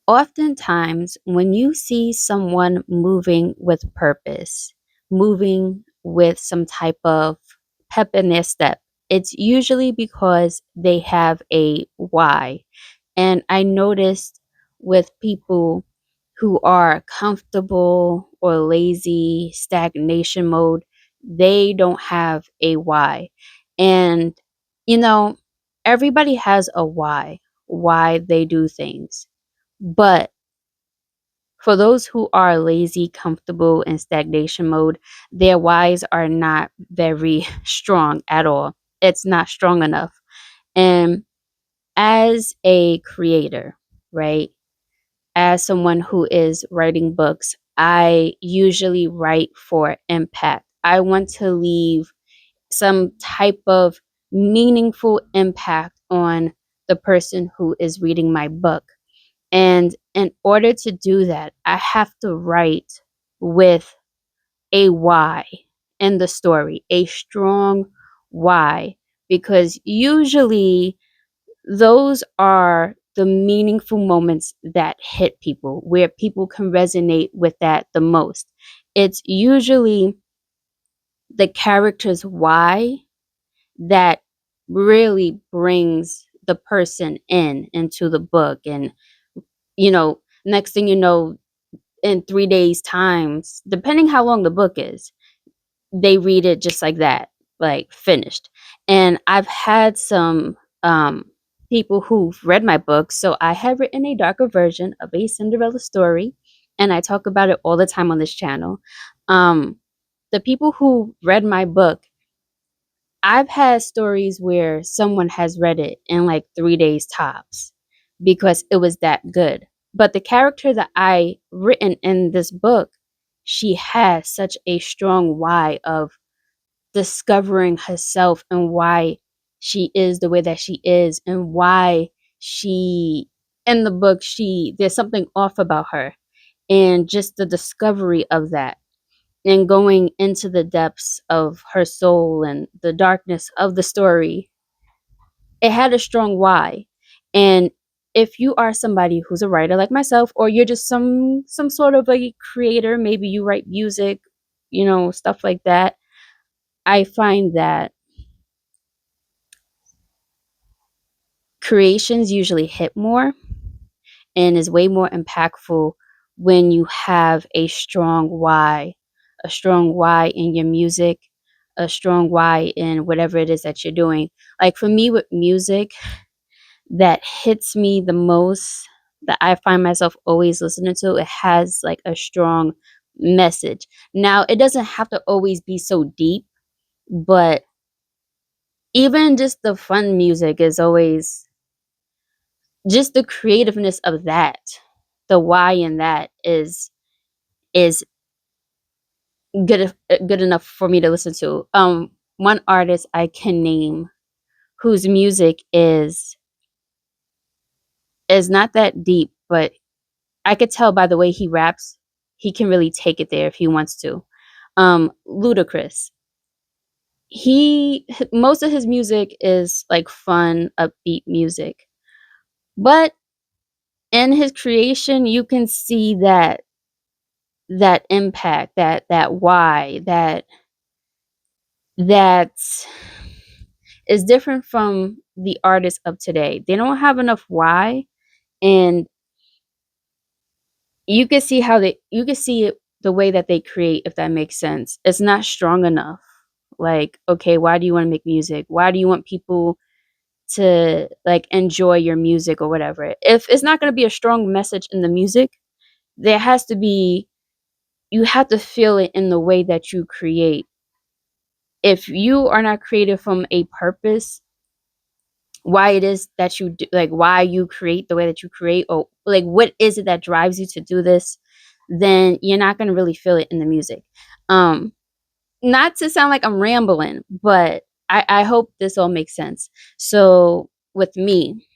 Oftentimes, when you see someone moving with purpose, moving with some type of pep in their step, it's usually because they have a why. And I noticed with people who are comfortable or lazy, stagnation mode, they don't have a why. And, you know, everybody has a why they do things. But for those who are lazy, comfortable, in stagnation mode, their whys are not very strong at all. It's not strong enough. And as a creator, right? As someone who is writing books, I usually write for impact. I want to leave some type of meaningful impact on the person who is reading my book. And in order to do that, I have to write with a why in the story, a strong why, because usually those are the meaningful moments that hit people, where people can resonate with that the most. It's usually the character's why that really brings the person into the book. And, next thing you know, in 3 days times, depending how long the book is, they read it just like that, like finished. And I've had some people who've read my book. So I have written a darker version of a Cinderella story, and I talk about it all the time on this channel. um the people who read my book, I've had stories where someone has read it in like 3 days tops because it was that good. But the character that I written in this book, she has such a strong why of discovering herself and why she is the way that she is, and why she, in the book, she there's something off about her, and just the discovery of that, and going into the depths of her soul and the darkness of the story. It had a strong why. And if you are somebody who's a writer like myself, or you're just some sort of a creator, maybe you write music, stuff like that, I find that creations usually hit more and is way more impactful when you have a strong why in your music, a strong why in whatever it is that you're doing. Like for me with music, that hits me the most, that I find myself always listening to, it has like a strong message. Now, it doesn't have to always be so deep, but even just the fun music is always just the creativeness of that. The why in that is good enough for me to listen to. One artist I can name whose music is not that deep, but I could tell by the way he raps, he can really take it there if he wants to. Ludacris. He Most of his music is like fun, upbeat music. But in his creation, you can see that impact, that why, that is different from the artists of today. They don't have enough why, and you can see it the way that they create, if that makes sense. It's not strong enough. Like, okay, why do you want to make music? Why do you want people to like enjoy your music or whatever? If it's not going to be a strong message in the music, there has to be, you have to feel it in the way that you create. If you are not creative from a purpose, why it is that you do, like why you create the way that you create, or like what is it that drives you to do this, then you're not going to really feel it in the music. um Not to sound like I'm rambling, but I hope this all makes sense. So with me,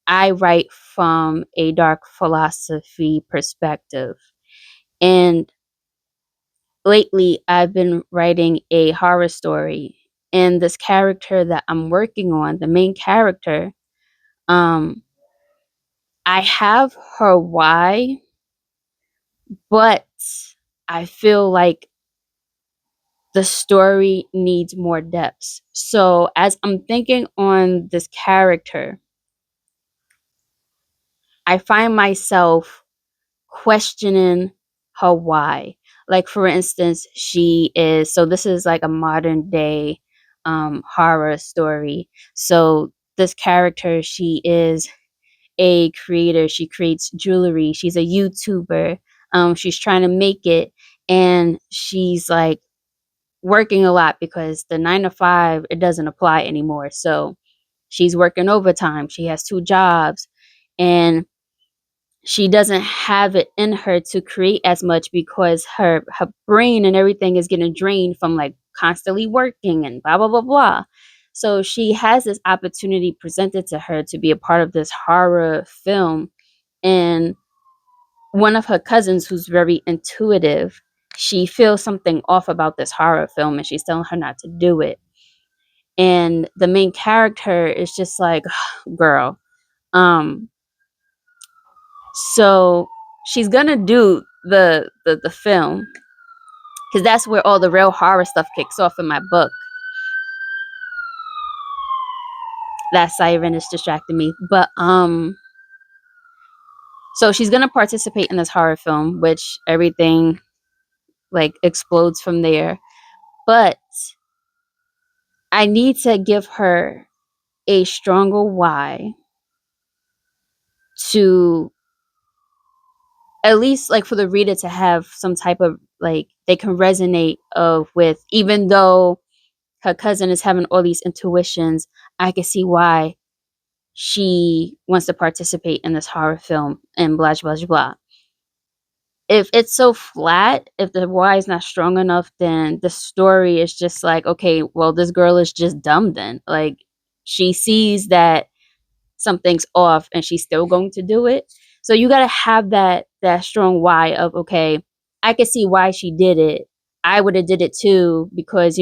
I write from a dark philosophy perspective, and lately I've been writing a horror story, and this character that I'm working on, the main character, um I have her why, but I feel like the story needs more depth. So as I'm thinking on this character, I find myself questioning her why. Like for instance, she is so this is like a modern day horror story. So this character, she is a creator. She creates jewelry. She's a YouTuber. She's trying to make it, and she's like working a lot because the 9 to 5 it doesn't apply anymore. So she's working overtime. She has 2 jobs, and she doesn't have it in her to create as much because her brain and everything is getting drained from like constantly working and blah blah blah blah. So she has this opportunity presented to her to be a part of this horror film, and one of her cousins who's very intuitive, she feels something off about this horror film and she's telling her not to do it. And the main character is just like, girl, um so she's gonna do the film because that's where all the real horror stuff kicks off in my book. That siren is distracting me, but so she's gonna participate in this horror film, which everything like explodes from there. But I need to give her a stronger why to at least like for the reader to have some type of like they can resonate of with, even though her cousin is having all these intuitions, I can see why she wants to participate in this horror film and blah blah blah. If it's so flat, if the why is not strong enough, then the story is just like, okay, well, this girl is just dumb then. Like she sees that something's off and she's still going to do it. So you got to have that strong why of, okay, I can see why she did it. I would have did it too because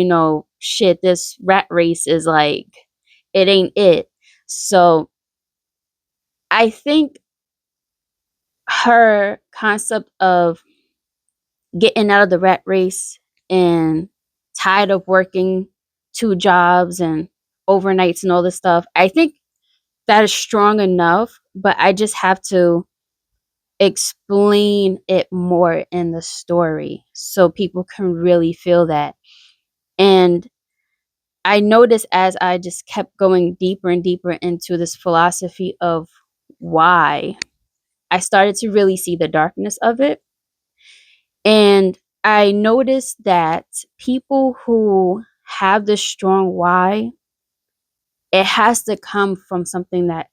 shit, this rat race is like it ain't it. So I think her concept of getting out of the rat race and tired of working 2 jobs and overnights and all this stuff, I think that is strong enough, but I just have to explain it more in the story so people can really feel that. And I noticed as I just kept going deeper and deeper into this philosophy of why, I started to really see the darkness of it. And I noticed that people who have this strong why, it has to come from something that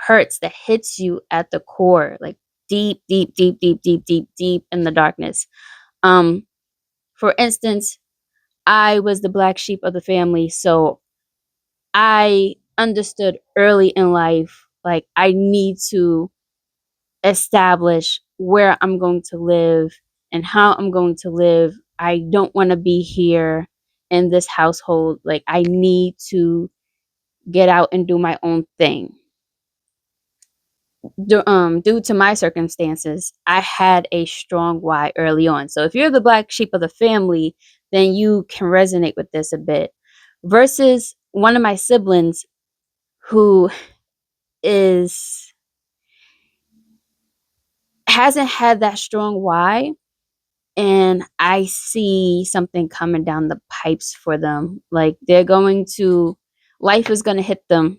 hurts, that hits you at the core, like deep, deep, deep, deep, deep, deep, deep in the darkness. Um, for instance, I was the black sheep of the family, so I understood early in life, like I need to establish where I'm going to live and how I'm going to live. I don't want to be here in this household. Like I need to get out and do my own thing. Due to my circumstances, I had a strong why early on. So if you're the black sheep of the family, then you can resonate with this a bit. Versus one of my siblings who is hasn't had that strong why, and I see something coming down the pipes for them. Like they're going to life is going to hit them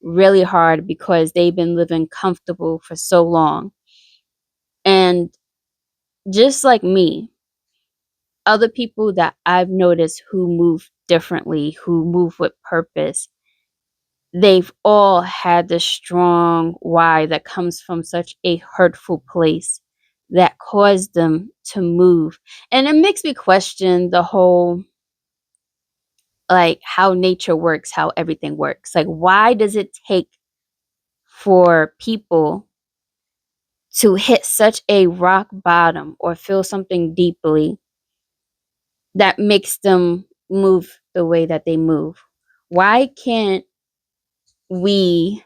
really hard because they've been living comfortable for so long. And just like me, other people that I've noticed who move differently, who move with purpose, they've all had this strong why that comes from such a hurtful place that caused them to move. And it makes me question the whole like how nature works, how everything works. Like why does it take for people to hit such a rock bottom or feel something deeply that makes them move the way that they move? Why can't we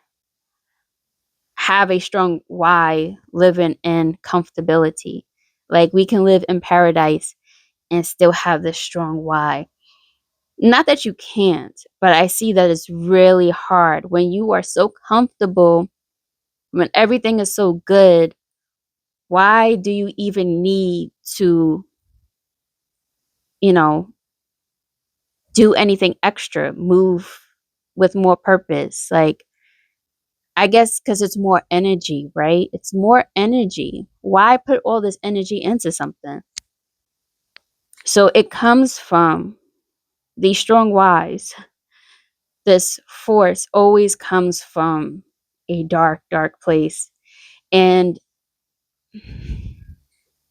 have a strong why living in comfortability. Like we can live in paradise and still have this strong why. Not that you can't, but I see that it's really hard when you are so comfortable, when everything is so good. Why do you even need to, you know, do anything extra, move with more purpose? Like, I guess because it's more energy, right? It's more energy. Why put all this energy into something? So it comes from these strong whys. This force always comes from a dark, dark place. And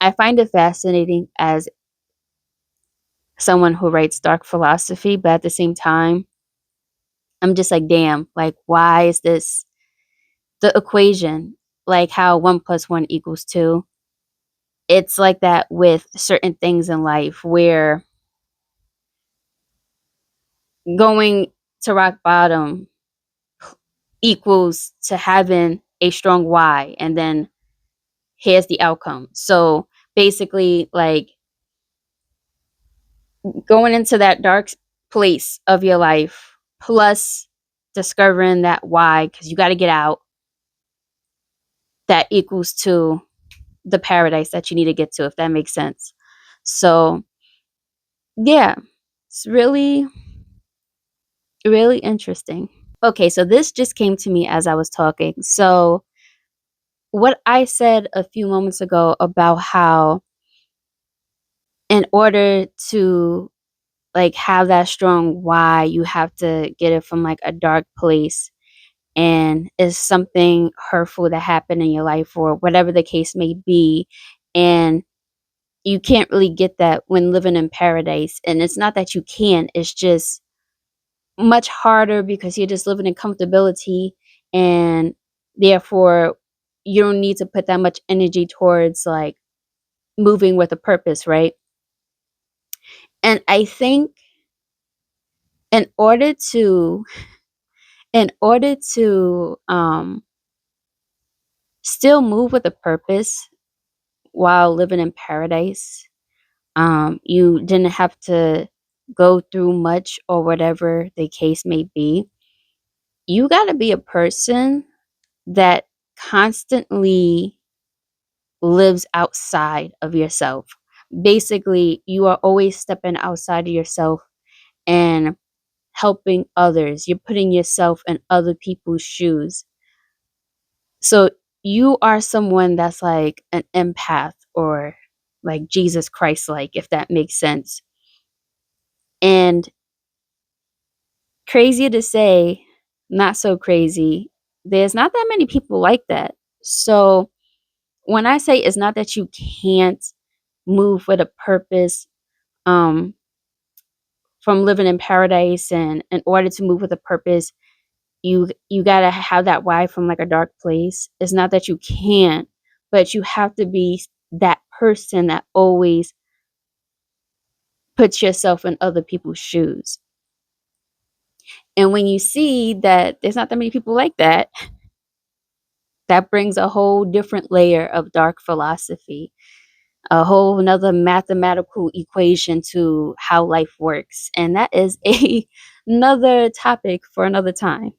I find it fascinating as someone who writes dark philosophy, but at the same time, I'm just like, damn, like, why is this the equation? Like how 1 + 1 = 2. It's like that with certain things in life where going to rock bottom equals to having a strong why, and then here's the outcome. So basically, like going into that dark place of your life, plus discovering that why, because you got to get out, that equals to the paradise that you need to get to, if that makes sense. So, yeah, it's really, really interesting. Okay, so this just came to me as I was talking. So, what I said a few moments ago about how, in order to like have that strong why, you have to get it from like a dark place, and is something hurtful that happened in your life or whatever the case may be, and you can't really get that when living in paradise. And it's not that you can't, it's just much harder because you're just living in comfortability, and therefore you don't need to put that much energy towards like moving with a purpose, right? And I think in order to in order to still move with a purpose while living in paradise, you didn't have to go through much or whatever the case may be. You got to be a person that constantly lives outside of yourself. Basically, you are always stepping outside of yourself and helping others. You're putting yourself in other people's shoes. So you are someone that's like an empath, or like Jesus Christ, like, if that makes sense. And crazy to say, not so crazy, there's not that many people like that. So when I say it's not that you can't move with a purpose, um, from living in paradise, and in order to move with a purpose, you gotta have that why from like a dark place. It's not that you can't, but you have to be that person that always puts yourself in other people's shoes. And when you see that there's not that many people like that, that brings a whole different layer of dark philosophy, a whole another mathematical equation to how life works. And that is a another topic for another time.